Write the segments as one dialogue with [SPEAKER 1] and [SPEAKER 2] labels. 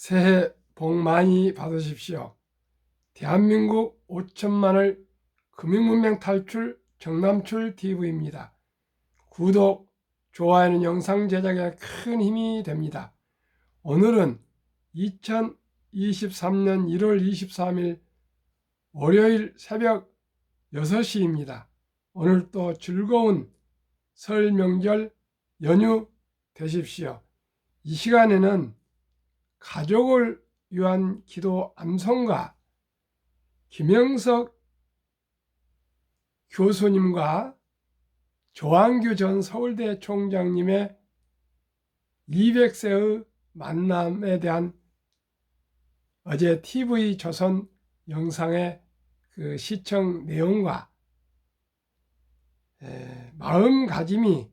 [SPEAKER 1] 새해 복 많이 받으십시오. 대한민국 5천만을 금융문맹 탈출 정남출 TV입니다. 구독, 좋아요는 영상 제작에 큰 힘이 됩니다. 오늘은 2023년 1월 23일 월요일 새벽 6시입니다. 오늘 또 즐거운 설 명절 연휴 되십시오. 이 시간에는 가족을 위한 기도 암송가 김영석 교수님과 조한규 전 서울대 총장님의 200세의 만남에 대한 어제 TV조선 영상의 그 시청 내용과 마음가짐이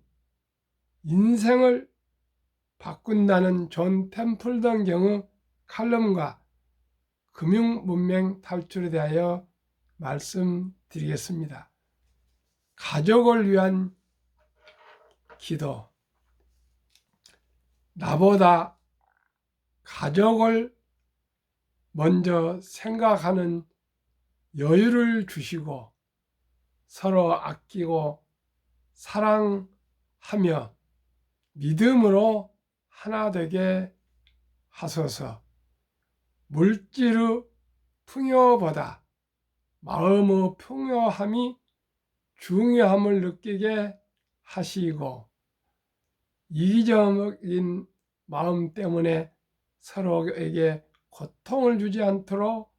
[SPEAKER 1] 인생을 바꾼다는 존 템플던 경우 칼럼과 금융문맹 탈출에 대하여 말씀드리겠습니다. 가족을 위한 기도. 나보다 가족을 먼저 생각하는 여유를 주시고 서로 아끼고 사랑하며 믿음으로 하나 되게 하소서. 물질의 풍요보다 마음의 풍요함이 중요함을 느끼게 하시고 이기적인 마음 때문에 서로에게 고통을 주지 않도록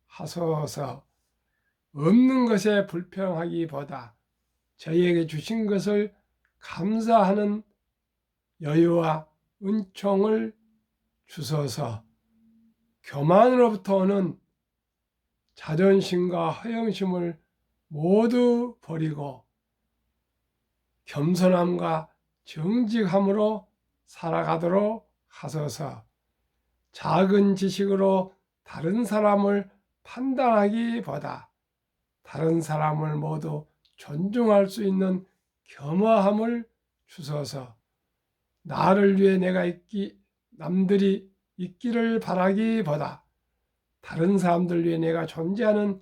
[SPEAKER 1] 하소서. 없는 것에 불평하기보다 저희에게 주신 것을 감사하는 여유와 은총을 주소서. 교만으로부터 오는 자존심과 허영심을 모두 버리고 겸손함과 정직함으로 살아가도록 하소서. 작은 지식으로 다른 사람을 판단하기보다 다른 사람을 모두 존중할 수 있는 겸허함을 주소서. 나를 위해 남들이 있기를 바라기보다 다른 사람들 위해 내가 존재하는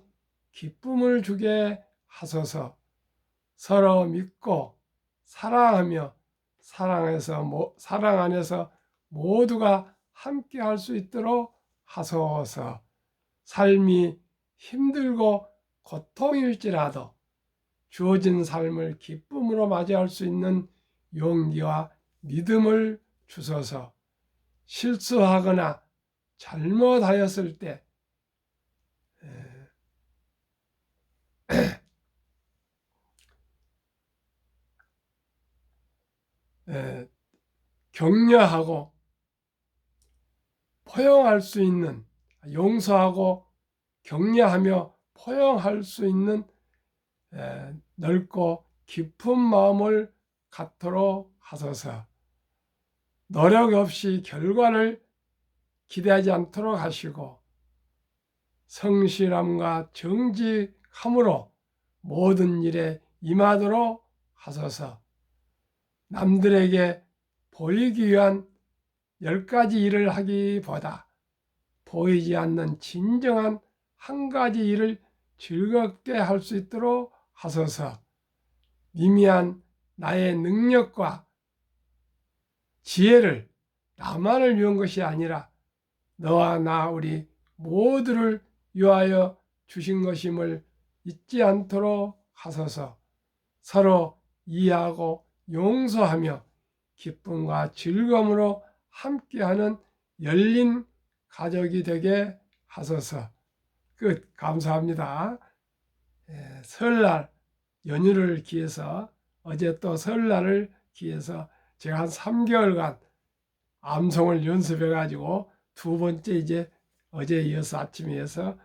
[SPEAKER 1] 기쁨을 주게 하소서. 서로 믿고 사랑하며 사랑 안에서 모두가 함께 할 수 있도록 하소서. 삶이 힘들고 고통일지라도 주어진 삶을 기쁨으로 맞이할 수 있는 용기와 믿음을 주소서. 실수하거나 잘못하였을 때 격려하고 포용할 수 있는, 용서하고 격려하며 포용할 수 있는 넓고 깊은 마음을 갖도록 하소서. 노력 없이 결과를 기대하지 않도록 하시고 성실함과 정직함으로 모든 일에 임하도록 하소서. 남들에게 보이기 위한 10가지 일을 하기보다 보이지 않는 진정한 한 가지 일을 즐겁게 할 수 있도록 하소서. 미미한 나의 능력과 지혜를 나만을 위한 것이 아니라 너와 나 우리 모두를 위하여 주신 것임을 잊지 않도록 하소서. 서로 이해하고 용서하며 기쁨과 즐거움으로 함께하는 열린 가족이 되게 하소서. 끝. 감사합니다. 설날 연휴를 기해서 어제 또 설날을 기해서 제가 한 3개월간 암송을 연습해 가지고 두 번째 이제 어제 이어서 아침에 이어서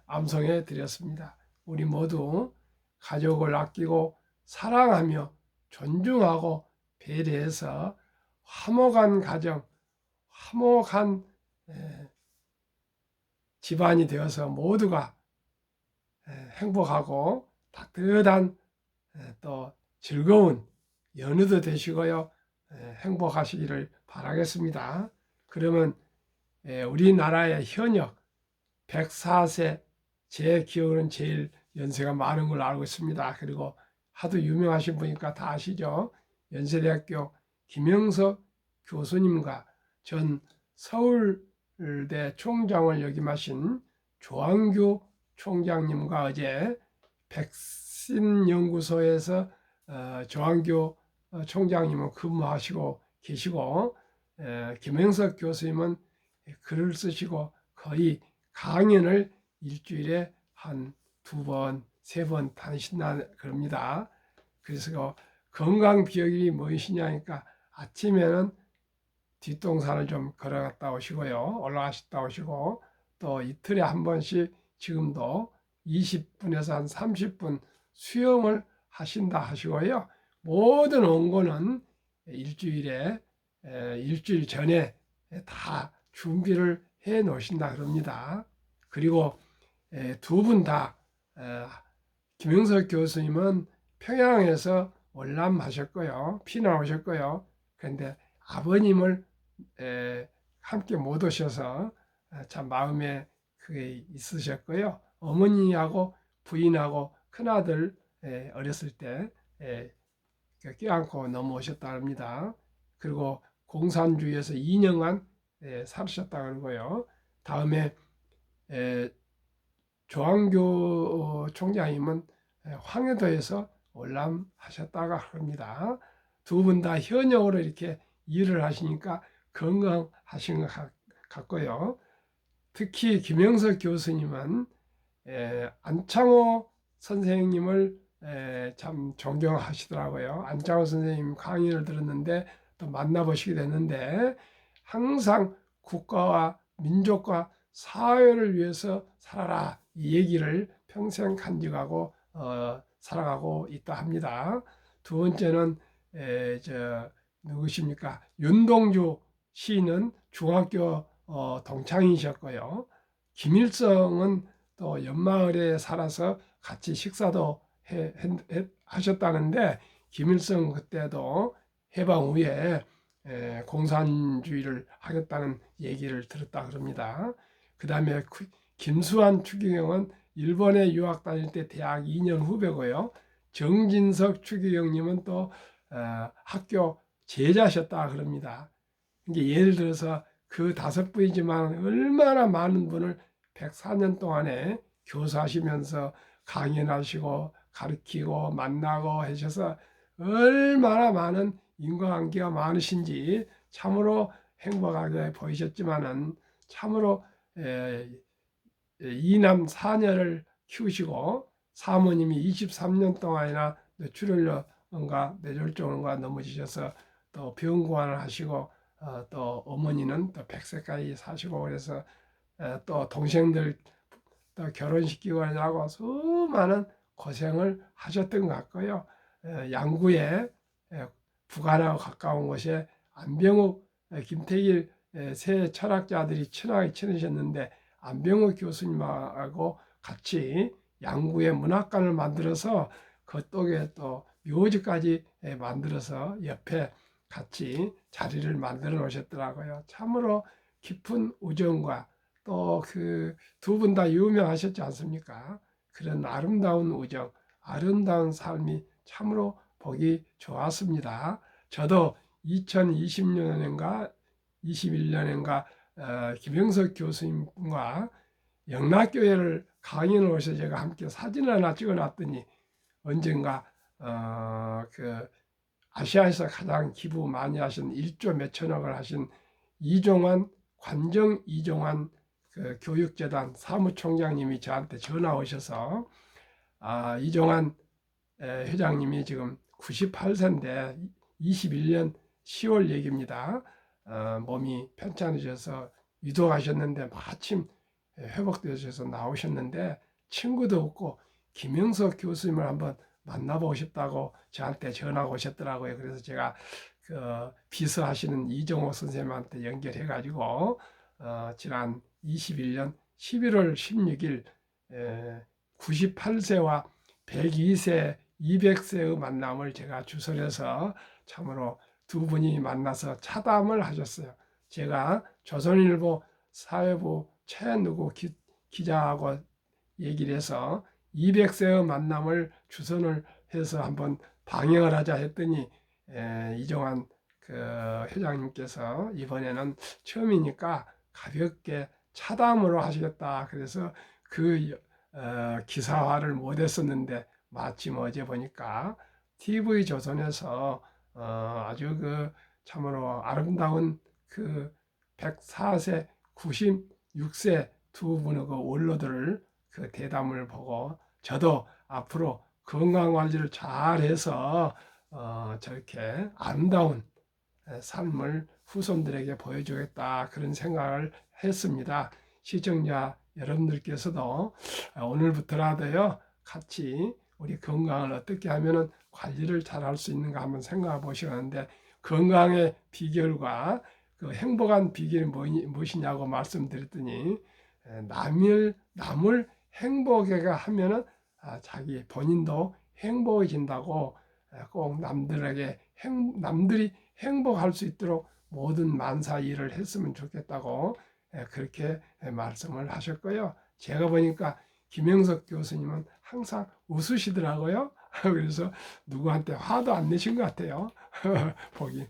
[SPEAKER 1] 암송해 드렸습니다. 우리 모두 가족을 아끼고 사랑하며 존중하고 배려해서 화목한 가정, 화목한 집안이 되어서 모두가 행복하고 따뜻한 또 즐거운 연휴도 되시고요. 행복하시기를 바라겠습니다. 그러면 우리나라의 현역 104세, 제 기억으로는 제일 연세가 많은 걸로 알고 있습니다. 그리고 하도 유명하신 분이니까 다 아시죠? 연세대학교 김영석 교수님과 전 서울대 총장을 역임하신 조항규 총장님과 어제 백신 연구소에서 조항규 총장님은 근무하시고 계시고, 김영석 교수님은 글을 쓰시고 거의 강연을 일주일에 한 2번, 3번 다니신다 그럽니다. 그래서 건강 비결이 무엇이냐니까 아침에는 뒷동산을 좀 걸어갔다 오시고요. 올라가셨다 오시고, 또 이틀에 한 번씩 지금도 20분에서 한 30분 수영을 하신다 하시고요. 모든 원고는 일주일 전에 다 준비를 해 놓으신다 그럽니다. 그리고 두 분 다, 김영석 교수님은 평양에서 월남하셨고요. 피난오셨고요. 그런데 아버님을 함께 못 오셔서 참 마음에 그게 있으셨고요. 어머니하고 부인하고 큰아들 어렸을 때 껴안고 넘어오셨다 합니다. 그리고 공산주의에서 2년간 살으셨다 그러고요. 다음에 조항교 총장님은 황해도에서 월남하셨다가 합니다. 두 분 다 현역으로 이렇게 일을 하시니까 건강하신 것 같고요. 특히 김영석 교수님은 안창호 선생님을 참 존경하시더라고요. 안창호 선생님 강의를 들었는데 또 만나보시게 됐는데, 항상 국가와 민족과 사회를 위해서 살아라, 이 얘기를 평생 간직하고 살아가고 있다 합니다. 두 번째는 누구십니까? 윤동주 시인은 중학교 동창이셨고요. 김일성은 또 연마을에 살아서 같이 식사도 하셨다는데, 김일성 그때도 해방 후에 공산주의를 하겠다는 얘기를 들었다 그럽니다. 그 다음에 김수환 추기경은 일본에 유학 다닐 때 대학 2년 후배고요. 정진석 추기경님은 또 학교 제자셨다 그럽니다. 이게 예를 들어서 그 5분이지만 얼마나 많은 분을 104년 동안에 교사하시면서 강연하시고 가르치고 만나고 하셔서 얼마나 많은 인과관계가 많으신지 참으로 행복하게 보이셨지만은, 참으로 이남 4녀를 키우시고 사모님이 23년 동안이나 뇌출혈과 뇌졸중과 넘어지셔서 또 병고안을 하시고, 또 어머니는 또 100세까지 사시고, 그래서 또 동생들 또 결혼시키고 하고 수많은 고생을 하셨던 것 같고요. 양구에 부관하고 가까운 곳에 안병욱, 김태길 세 철학자들이 친하게 지내셨는데, 안병욱 교수님하고 같이 양구에 문학관을 만들어서 그쪽에 또 묘지까지 만들어서 옆에 같이 자리를 만들어 놓으셨더라고요. 참으로 깊은 우정과 또 그 두 분 다 유명하셨지 않습니까? 그런 아름다운 우정, 아름다운 삶이 참으로 보기 좋았습니다. 저도 2020년인가 21년인가 김영석 교수님과 영락교회를 강연을 오셔서 제가 함께 사진을 하나 찍어놨더니, 언젠가 그 아시아에서 가장 기부 많이 하신 1조 몇천억을 하신 이종환, 관정 이종환 그 교육재단 사무총장님이 저한테 전화 오셔서, 이종환 회장님이 지금 98세인데 21년 10월 얘기입니다. 몸이 편찮으셔서 유도하셨는데 마침 회복되셔서 나오셨는데, 친구도 없고 김영석 교수님을 한번 만나보고 싶다고 저한테 전화가 오셨더라고요. 그래서 제가 그 비서하시는 이정호 선생님한테 연결해 가지고 지난 21년 11월 16일 98세와 102세, 200세의 만남을 제가 주선해서 참으로 두 분이 만나서 차담을 하셨어요. 제가 조선일보 사회부 최 누구 기자하고 얘기를 해서 200세의 만남을 주선을 해서 한번 방영을 하자 했더니 이종환 그 회장님께서 이번에는 처음이니까 가볍게 차담으로 하시겠다. 그래서 그 기사화를 못했었는데 마침 어제 보니까 TV조선에서 아주 그 참으로 아름다운 그 104세, 96세 두 분의 그 원로들을 그 대담을 보고 저도 앞으로 건강관리를 잘해서 저렇게 아름다운 삶을 후손들에게 보여주겠다 그런 생각을 했습니다. 시청자 여러분들께서도 오늘부터라도요 같이 우리 건강을 어떻게 하면 관리를 잘 할 수 있는가 한번 생각해 보시는데 건강의 비결과 그 행복한 비결이 무엇이냐고 말씀드렸더니 남을 행복하게 하면은 자기 본인도 행복해진다고 꼭 남들이 행복할 수 있도록 모든 만사 일을 했으면 좋겠다고 그렇게 말씀을 하셨고요. 제가 보니까 김영석 교수님은 항상 웃으시더라고요. 그래서 누구한테 화도 안 내신 것 같아요. 보기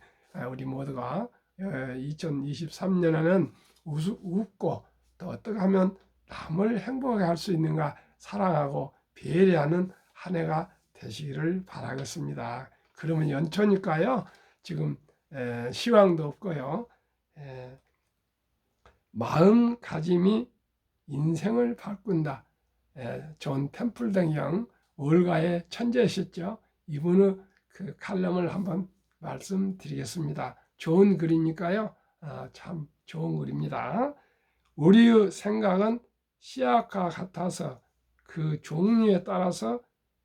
[SPEAKER 1] 우리 모두가 2023년에는 웃고 또 어떻게 하면 남을 행복하게 할 수 있는가 사랑하고 배려하는 한 해가 되시기를 바라겠습니다. 그러면 연초니까요. 지금 시황도 없고요. 마음가짐이 인생을 바꾼다. 존 템플턴 월가의 천재셨죠. 이분의 그 칼럼을 한번 말씀드리겠습니다. 좋은 글이니까요. 참 좋은 글입니다. 우리의 생각은 씨앗과 같아서 그 종류에 따라서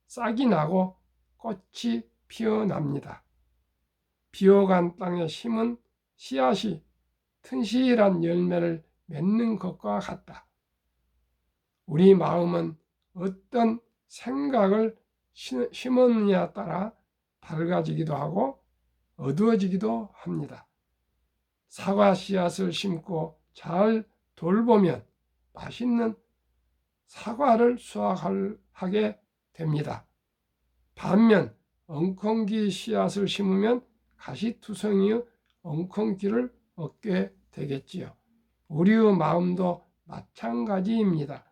[SPEAKER 1] 싹이 나고 꽃이 피어납니다. 비옥한 땅에 심은 씨앗이 튼실한 열매를 맺는 것과 같다. 우리 마음은 어떤 생각을 심었느냐에 따라 밝아지기도 하고 어두워지기도 합니다. 사과 씨앗을 심고 잘 돌보면 맛있는 사과를 수확하게 됩니다. 반면 엉겅퀴 씨앗을 심으면 가시투성이의 엉겅퀴를 얻게 되겠지요. 우리의 마음도 마찬가지입니다.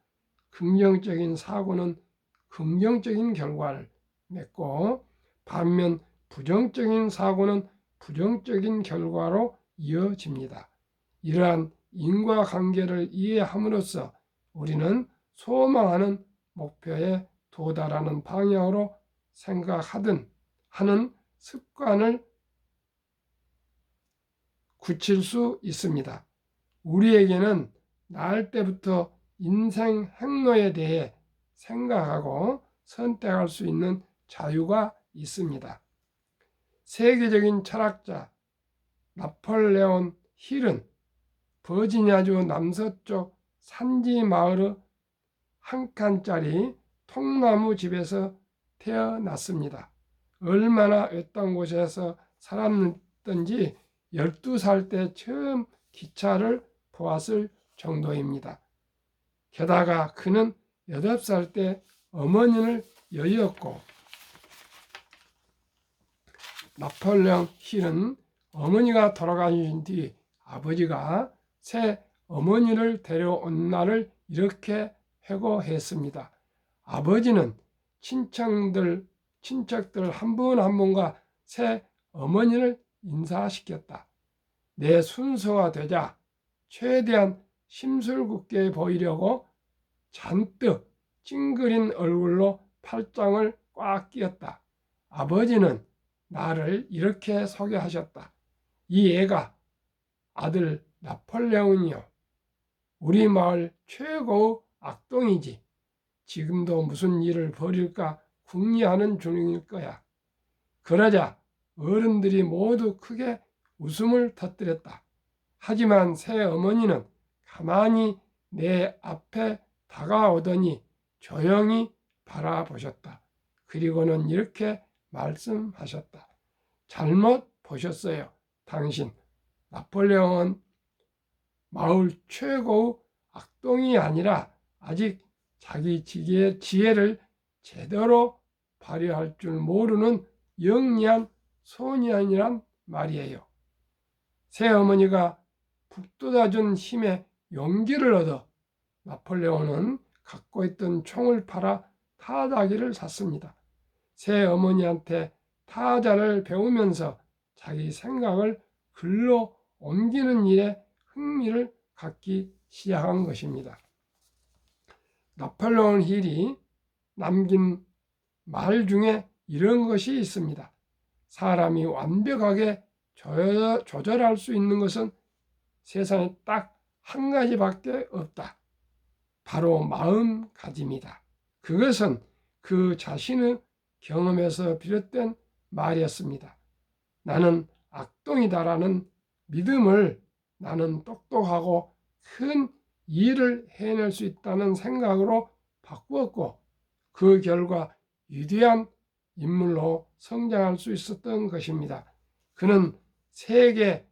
[SPEAKER 1] 긍정적인 사고는 긍정적인 결과를 맺고 반면 부정적인 사고는 부정적인 결과로 이어집니다. 이러한 인과관계를 이해함으로써 우리는 소망하는 목표에 도달하는 방향으로 생각하든 하는 습관을 굳힐 수 있습니다. 우리에게는 날 때부터 인생 행로에 대해 생각하고 선택할 수 있는 자유가 있습니다. 세계적인 철학자 나폴레온 힐은 버지니아주 남서쪽 산지 마을의 한 칸짜리 통나무 집에서 태어났습니다. 얼마나 외딴 곳에서 살았던지 12살 때 처음 기차를 보았을 정도입니다. 게다가 그는 8살 때 어머니를 여의었고 나폴레옹 힐은 어머니가 돌아가신 뒤 아버지가 새 어머니를 데려온 날을 이렇게 회고했습니다. 아버지는 친척들 한 분 한 분과 새 어머니를 인사시켰다. 내 순서가 되자 최대한 심술궂게 보이려고 잔뜩 찡그린 얼굴로 팔짱을 꽉 끼었다. 아버지는 나를 이렇게 소개하셨다. 이 애가 아들 나폴레옹이요. 우리 마을 최고의 악동이지. 지금도 무슨 일을 벌일까 궁리하는 중일 거야. 그러자 어른들이 모두 크게 웃음을 터뜨렸다. 하지만 새 어머니는 가만히 내 앞에 다가오더니 조용히 바라보셨다. 그리고는 이렇게 말씀하셨다. 잘못 보셨어요. 당신 나폴레옹은 마을 최고의 악동이 아니라 아직 자기 지혜를 제대로 발휘할 줄 모르는 영리한 소년이란 말이에요. 새어머니가 북돋아준 힘에 용기를 얻어 나폴레옹은 갖고 있던 총을 팔아 타자기를 샀습니다. 새어머니한테 타자를 배우면서 자기 생각을 글로 옮기는 일에 흥미를 갖기 시작한 것입니다. 나폴레옹 힐이 남긴 말 중에 이런 것이 있습니다. 사람이 완벽하게 조절할 수 있는 것은 세상에 딱 한 가지밖에 없다. 바로 마음가짐이다. 그것은 그 자신의 경험에서 비롯된 말이었습니다. 나는 악동이다라는 믿음을 나는 똑똑하고 큰 일을 해낼 수 있다는 생각으로 바꾸었고 그 결과 위대한 인물로 성장할 수 있었던 것입니다. 그는 세계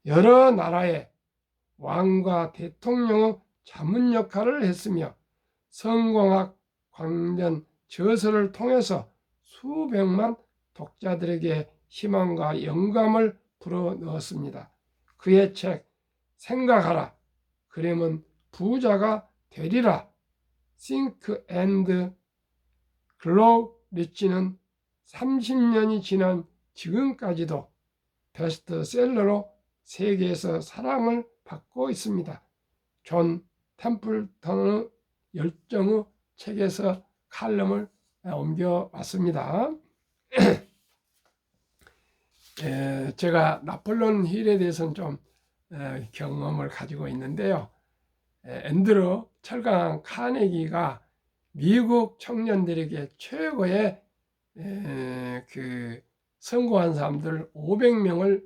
[SPEAKER 1] 여러 나라의 왕과 대통령의 자문 역할을 했으며 성공학 광전 저서를 통해서 수백만 독자들에게 희망과 영감을 불어넣었습니다. 그의 책 생각하라, 그러면 부자가 되리라, Think and Grow Rich는 30년이 지난 지금까지도 베스트셀러로 세계에서 사랑을 받고 있습니다. 존 템플턴의 열정의 책에서 칼럼을 옮겨왔습니다. 제가 나폴레옹 힐에 대해서는 좀 경험을 가지고 있는데요. 앤드루 철강 카네기가 미국 청년들에게 최고의 성공한 사람들 500명을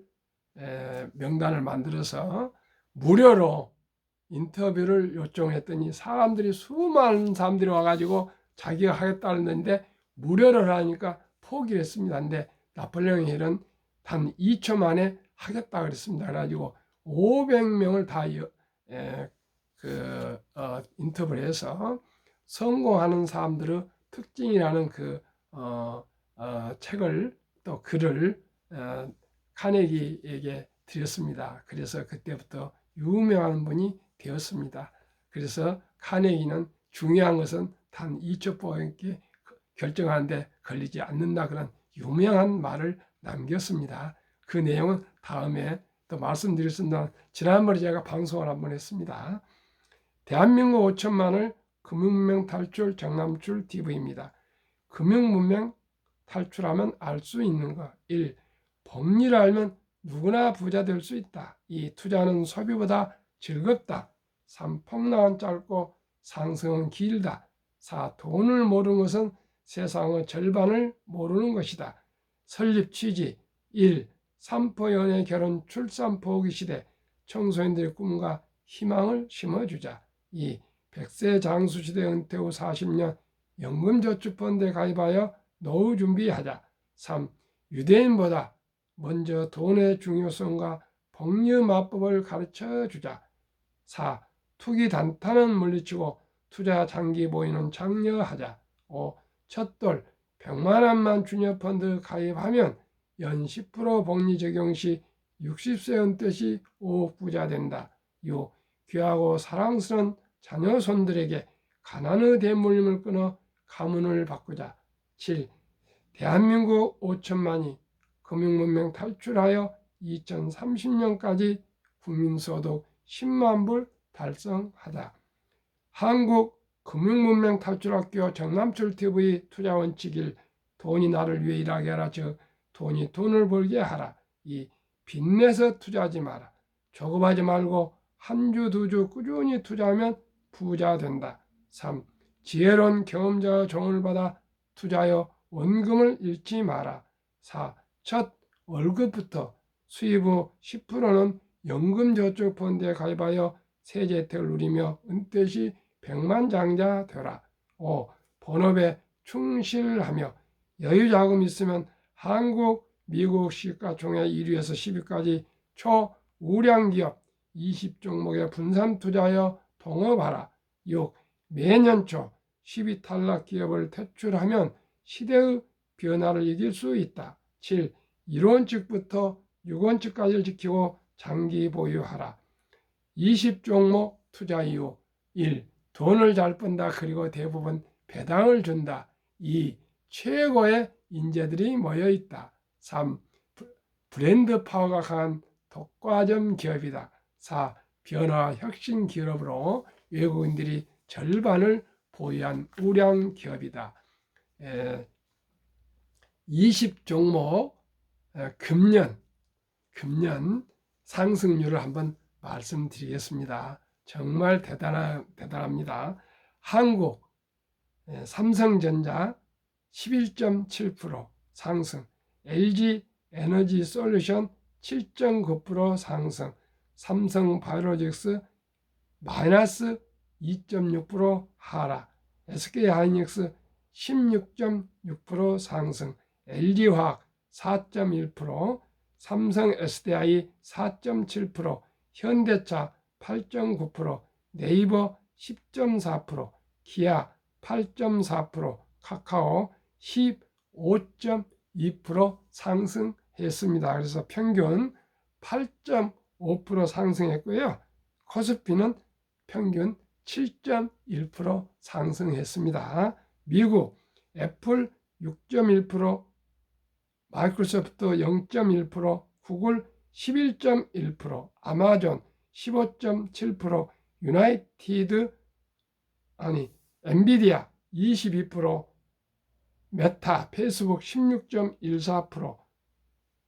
[SPEAKER 1] 명단을 만들어서 무료로 인터뷰를 요청했더니 사람들이 수많은 사람들이 와가지고 자기가 하겠다는 했는데 무료로 하니까 포기를 했습니다. 근데 나폴레옹 힐은 단 2초 만에 하겠다 그랬습니다. 그래가지고 500명을 다 인터뷰를 해서 성공하는 사람들의 특징이라는 책을 또 글을 카네기에게 드렸습니다. 그래서 그때부터 유명한 분이 되었습니다. 그래서 카네기는 중요한 것은 단 2초밖에 결정하는데 걸리지 않는다 그런 유명한 말을 남겼습니다. 그 내용은 다음에 또 말씀드렸습니다. 지난번에 제가 방송을 한번 했습니다. 대한민국 5천만을 금융문명 탈출 정남출 TV입니다. 금융문명 탈출하면 알 수 있는 것. 1. 법리를 알면 누구나 부자 될 수 있다. 2. 투자는 소비보다 즐겁다. 3. 폭락은 짧고 상승은 길다. 4. 돈을 모르는 것은 세상의 절반을 모르는 것이다. 설립 취지 1. 삼포 연애 결혼 출산 포기 시대 청소년들의 꿈과 희망을 심어주자. 2. 100세 장수 시대 은퇴 후 40년 연금저축펀드에 가입하여 노후 준비하자. 3. 유대인보다 먼저 돈의 중요성과 복리 마법을 가르쳐 주자. 4. 투기 단타는 물리치고 투자 장기 보이는 장려하자. 5. 첫돌 100만 원만 주녀 펀드 가입하면 연 10% 복리 적용 시 60세 은퇴 시 5억 부자 된다. 6. 귀하고 사랑스러운 자녀 손들에게 가난의 대물림을 끊어 가문을 바꾸자. 7. 대한민국 5천만이 금융문명 탈출하여 2030년까지 국민소득 10만 불 달성하자. 한국 금융문명 탈출학교 정남출TV 투자원칙 1. 돈이 나를 위해 일하게 하라. 즉 돈이 돈을 벌게 하라. 2. 빚내서 투자하지 마라. 조급하지 말고 한 주, 두 주 꾸준히 투자하면 부자 된다. 3. 지혜로운 경험자의 조언을 받아 투자하여 원금을 잃지 마라. 4. 첫 월급부터 수입 후 10%는 연금저축펀드에 가입하여 세제 혜택을 누리며 은퇴 시 백만장자 되라. 5. 본업에 충실하며 여유자금 있으면 한국, 미국 시가총액 1위에서 10위까지 초우량기업 20종목에 분산 투자하여 동업하라. 6. 매년 초 12탈락 기업을 퇴출하면 시대의 변화를 이길 수 있다. 7. 이론칙부터 유권칙까지를 지키고 장기 보유하라. 20종목 투자 이유. 1. 돈을 잘 번다. 그리고 대부분 배당을 준다. 2. 최고의 인재들이 모여있다. 3. 브랜드 파워가 강한 독과점 기업이다. 4. 변화 혁신 기업으로 외국인들이 절반을 보유한 우량 기업이다. 20종목 금년 상승률을 한번 말씀드리겠습니다. 정말 대단합니다. 한국 삼성전자 11.7% 상승, LG 에너지 솔루션 7.9% 상승, 삼성 바이오로직스 마이너스 2.6% 하락, SK 하이닉스 16.6% 상승, LG화학 4.1%, 삼성 SDI 4.7%, 현대차 8.9%, 네이버 10.4%, 기아 8.4%, 카카오 15.2% 상승했습니다. 그래서 평균 8.5% 상승했고요. 코스피는 평균 7.1% 상승했습니다. 미국 애플 6.1%, 마이크로소프트 0.1%, 구글 11.1%, 아마존 15.7%, 엔비디아 22%, 메타, 페이스북 16.14%,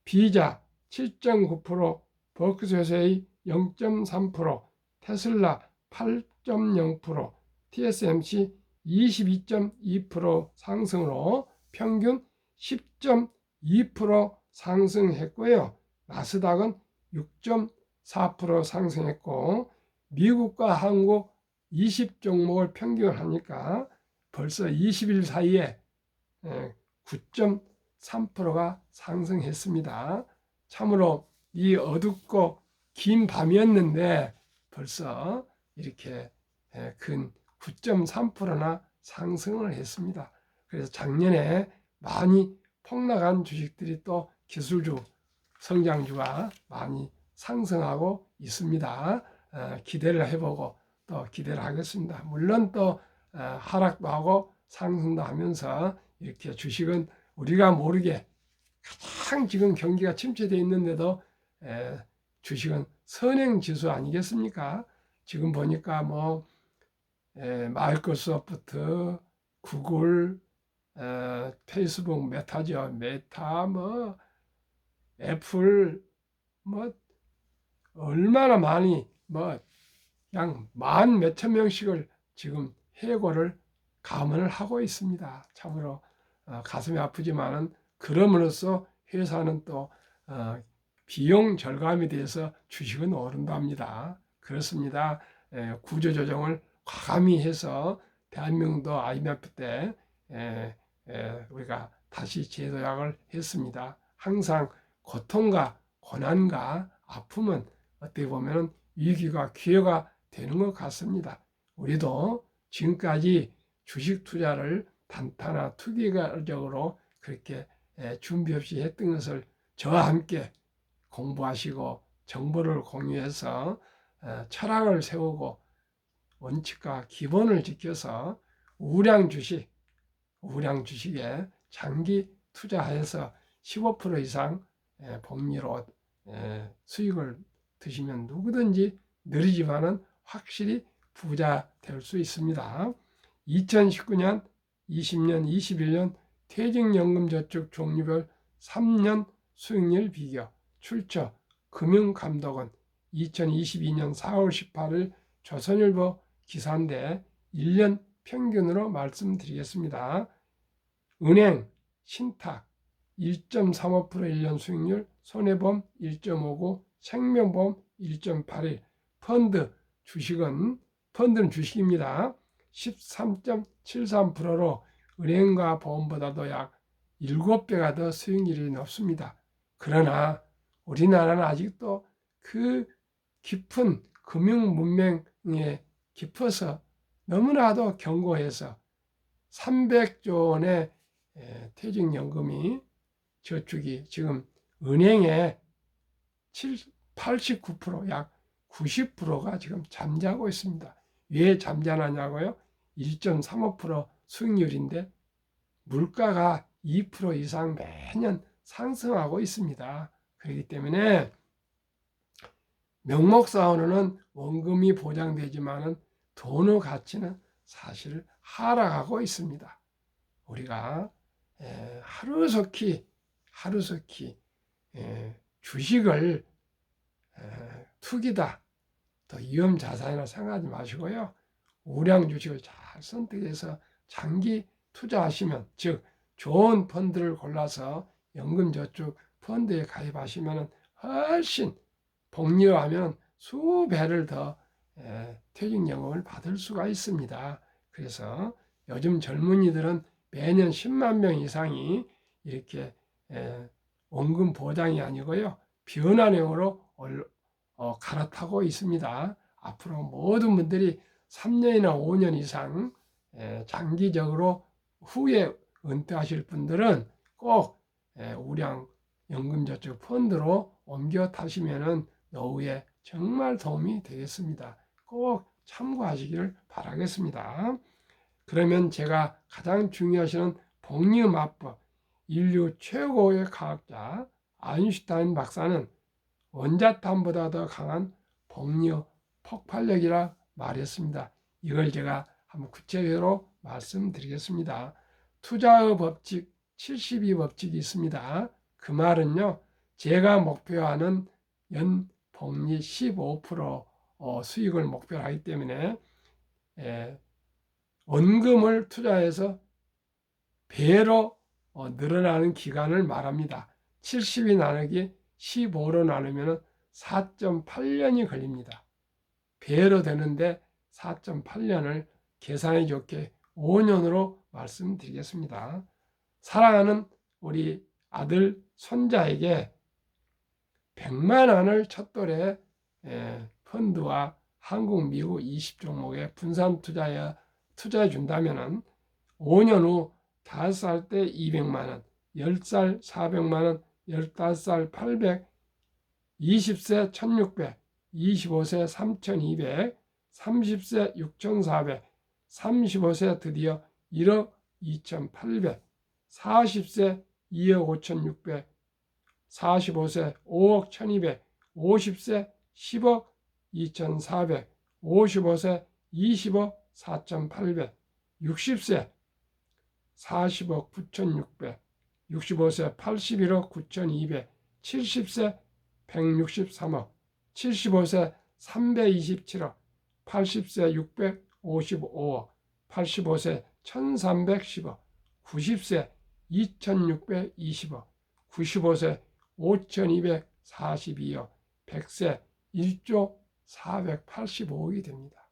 [SPEAKER 1] 비자 7.9%, 버크셔세이 0.3%, 테슬라 8.0%, TSMC 22.2% 상승으로 평균 10.2% 상승했고요. 나스닥은 6.4% 상승했고, 미국과 한국 20종목을 평균하니까 벌써 20일 사이에 9.3%가 상승했습니다. 참으로 이 어둡고 긴 밤이었는데 벌써 이렇게 근 9.3%나 상승을 했습니다. 그래서 작년에 많이 폭락한 주식들이 또 기술주, 성장주가 많이 상승하고 있습니다. 기대를 해보고 또 기대를 하겠습니다. 물론 또 하락도 하고 상승도 하면서 이렇게 주식은 우리가 모르게 가장 지금 경기가 침체되어 있는데도 주식은 선행지수 아니겠습니까? 지금 보니까 뭐 마이크로소프트, 구글, 페이스북, 메타죠. 메타, 뭐 애플, 뭐 얼마나 많이 뭐 그냥 만 몇천 명씩을 지금 해고를 감언을 하고 있습니다. 참으로 가슴이 아프지만은 그럼으로써 회사는 또 비용 절감에 대해서 주식은 오른답니다. 그렇습니다. 구조조정을 과감히 해서 대한민국도 IMF 때 우리가 다시 재도약을 했습니다. 항상 고통과 고난과 아픔은 어떻게 보면 위기가 기회가 되는 것 같습니다. 우리도 지금까지 주식 투자를 단타나 투기적으로 그렇게 준비 없이 했던 것을 저와 함께 공부하시고 정보를 공유해서 철학을 세우고 원칙과 기본을 지켜서 우량 주식에 장기 투자해서 15% 이상 복리로 수익을 드시면 누구든지 느리지만은 확실히 부자 될 수 있습니다. 2019년, 20년, 21년 퇴직연금저축 종류별 3년 수익률 비교 출처 금융감독원 2022년 4월 18일 조선일보 기사인데 1년 평균으로 말씀드리겠습니다. 은행, 신탁 1.35% 1년 수익률, 손해보험 1.59, 생명보험 1.81, 펀드는 주식입니다. 13.73%로 은행과 보험보다도 약 7배가 더 수익률이 높습니다. 그러나 우리나라는 아직도 그 깊은 금융 문명에 깊어서 너무나도 견고해서 300조 원의 퇴직연금이 저축이 지금 은행에 89%, 약 90%가 지금 잠자고 있습니다. 왜 잠자느냐고요? 1.35% 수익률인데 물가가 2% 이상 매년 상승하고 있습니다. 그렇기 때문에 명목상으로는 원금이 보장되지만은 돈의 가치는 사실 하락하고 있습니다. 우리가 하루속히 주식을 투기다, 또 위험 자산이라 생각하지 마시고요. 우량 주식을 잘 선택해서 장기 투자하시면, 즉 좋은 펀드를 골라서 연금저축 펀드에 가입하시면 훨씬 복리하면 수배를 더 퇴직연금을 받을 수가 있습니다. 그래서 요즘 젊은이들은 매년 10만 명 이상이 이렇게 원금 보장이 아니고요, 변환형으로 갈아타고 있습니다. 앞으로 모든 분들이 3년이나 5년 이상 장기적으로 후에 은퇴하실 분들은 꼭 우량 연금저축 펀드로 옮겨 타시면은 노후에 정말 도움이 되겠습니다. 꼭 참고하시기를 바라겠습니다. 그러면 제가 가장 중요하시는 복리마법, 인류 최고의 과학자 아인슈타인 박사는 원자탄보다 더 강한 복리의 폭발력이라 말했습니다. 이걸 제가 한번 구체적으로 말씀드리겠습니다. 투자의 법칙 72법칙이 있습니다. 그 말은요, 제가 목표하는 연 복리 15% 수익을 목표로 하기 때문에 원금을 투자해서 배로 늘어나는 기간을 말합니다. 70이 나누기 15로 나누면 4.8년이 걸립니다. 배로 되는데 4.8년을 계산해 좋게 5년으로 말씀드리겠습니다. 사랑하는 우리 아들 손자에게 100만 원을 첫돌에 펀드와 한국, 미국 20종목에 분산 투자해 준다면 5년 후 5살 때 200만 원, 10살 400만 원, 15살 800, 20세 1600, 25세 3200, 30세 6400, 35세 드디어 1억 2800, 40세 2억 5600, 45세 5억 1200, 50세 10억 2400, 55세 20억 4800, 60세 40억 9600, 65세 81억 9200, 70세 163억, 75세 327억, 80세 655억, 85세 1310억, 90세 2620억, 95세 5242억, 100세 1조 485억이 됩니다.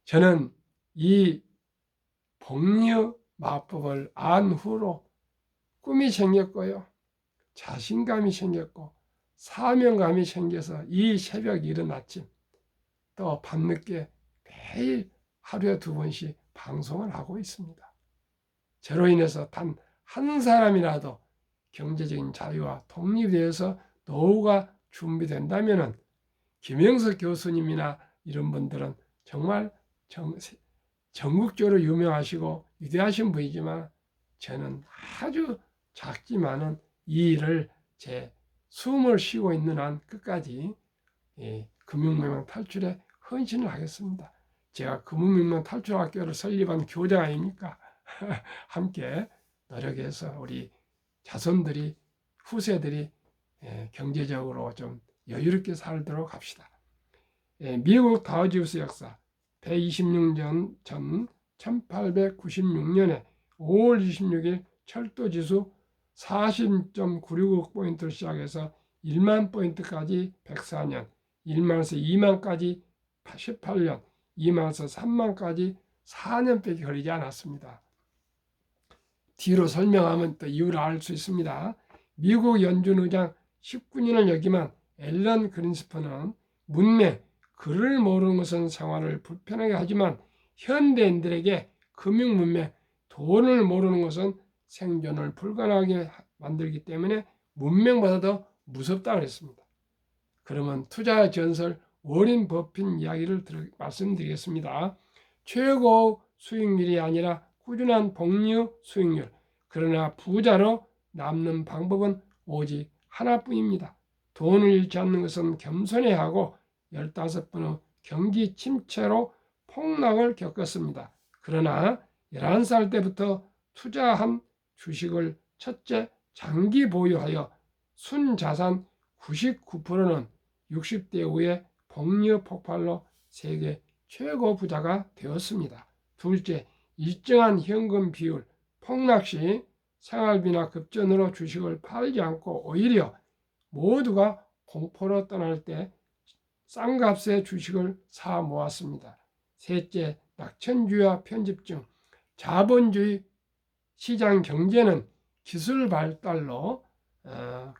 [SPEAKER 1] 저는 이 복리의 마법을 안 후로 꿈이 생겼고요, 자신감이 생겼고 사명감이 생겨서 이 새벽 이른 아침 또 밤늦게 매일 하루에 2번씩 방송을 하고 있습니다. 저로 인해서 단 한 사람이라도 경제적인 자유와 독립에 대해서 노후가 준비된다면 김영석 교수님이나 이런 분들은 정말 전국적으로 유명하시고 위대하신 분이지만 저는 아주 작지만은 이 일을 제 숨을 쉬고 있는 한 끝까지 금융명망 탈출에 헌신을 하겠습니다. 제가 금융명망 탈출학교를 설립한 교장 아닙니까? 함께 노력해서 우리 자손들이, 후세들이 경제적으로 좀 여유롭게 살도록 합시다. 미국 다우지우스 역사 126년 전 1896년에 5월 26일 철도지수 40.965 포인트를 시작해서 1만 포인트까지 104년, 1만에서 2만까지 18년, 2만에서 3만까지 4년밖에 걸리지 않았습니다. 뒤로 설명하면 또 이유를 알 수 있습니다. 미국 연준 의장 19년을 여기만 앨런 그린스펀은 문맹, 글을 모르는 것은 생활을 불편하게 하지만 현대인들에게 금융 문맹, 돈을 모르는 것은 생존을 불가능하게 만들기 때문에 문맹보다 더 무섭다 그랬습니다. 그러면 투자 전설 워렌 버핏 이야기를 말씀드리겠습니다. 최고 수익률이 아니라 꾸준한 복리 수익률. 그러나 부자로 남는 방법은 오직 하나뿐입니다. 돈을 잃지 않는 것은 겸손해야 하고 15번의 경기 침체로 폭락을 겪었습니다. 그러나 11살 때부터 투자한 주식을 첫째 장기 보유하여 순자산 99%는 60대 후에 복리 폭발로 세계 최고 부자가 되었습니다. 둘째, 일정한 현금 비율, 폭락 시 생활비나 급전으로 주식을 팔지 않고 오히려 모두가 공포로 떠날 때 싼 값에 주식을 사 모았습니다. 셋째, 낙천주의와 편집증, 자본주의 시장 경제는 기술 발달로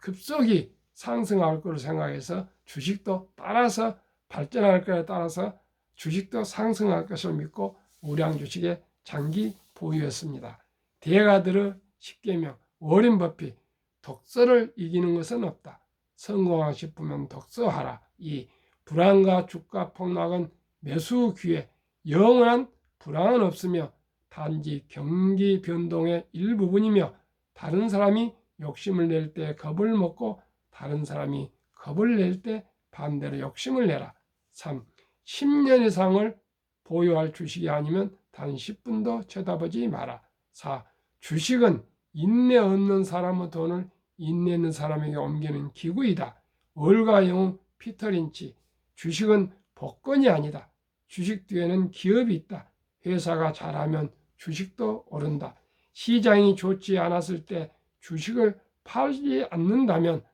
[SPEAKER 1] 급속히 상승할 것을 생각해서 주식도 따라서 발전할 것에 따라서 주식도 상승할 것을 믿고 우량 주식에 장기 보유했습니다. 대가들의 10계명, 워렌 버핏, 독서를 이기는 것은 없다. 성공하고 싶으면 독서하라. 2. 불안과 주가 폭락은 매수 기회, 영원한 불안은 없으며 단지 경기 변동의 일부분이며 다른 사람이 욕심을 낼 때 겁을 먹고 다른 사람이 겁을 낼 때 반대로 욕심을 내라. 3. 10년 이상을 보유할 주식이 아니면 단 10분도 쳐다보지 마라. 4. 주식은 인내 없는 사람의 돈을 인내 있는 사람에게 옮기는 기구이다. 월가 영웅 피터 린치. 주식은 복권이 아니다. 주식 뒤에는 기업이 있다. 회사가 잘하면 주식도 오른다. 시장이 좋지 않았을 때 주식을 팔지 않는다면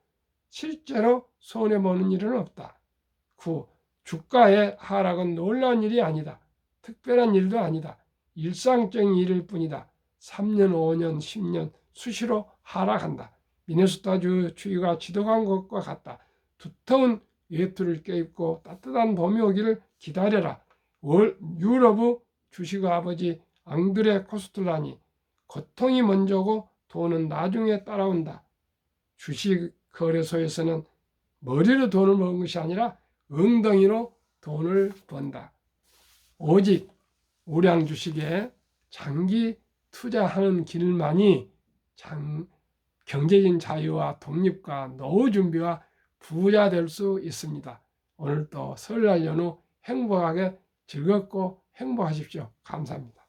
[SPEAKER 1] 실제로 손해보는 일은 없다. 9. 주가의 하락은 놀라운 일이 아니다. 특별한 일도 아니다. 일상적인 일일 뿐이다. 3년, 5년, 10년 수시로 하락한다. 미네소타주 추위가 지독한 것과 같다. 두터운 외투를 껴입고 따뜻한 봄이 오기를 기다려라. 유럽의 주식 아버지 앙드레 코스툴라니, 고통이 먼저고 돈은 나중에 따라온다. 주식 거래소에서는 머리로 돈을 버는 것이 아니라 엉덩이로 돈을 번다. 오직 우량 주식에 장기 투자하는 길만이 경제적인 자유와 독립과 노후 준비와 부자 될 수 있습니다. 오늘도 설날 연휴 행복하게 즐겁고 행복하십시오. 감사합니다.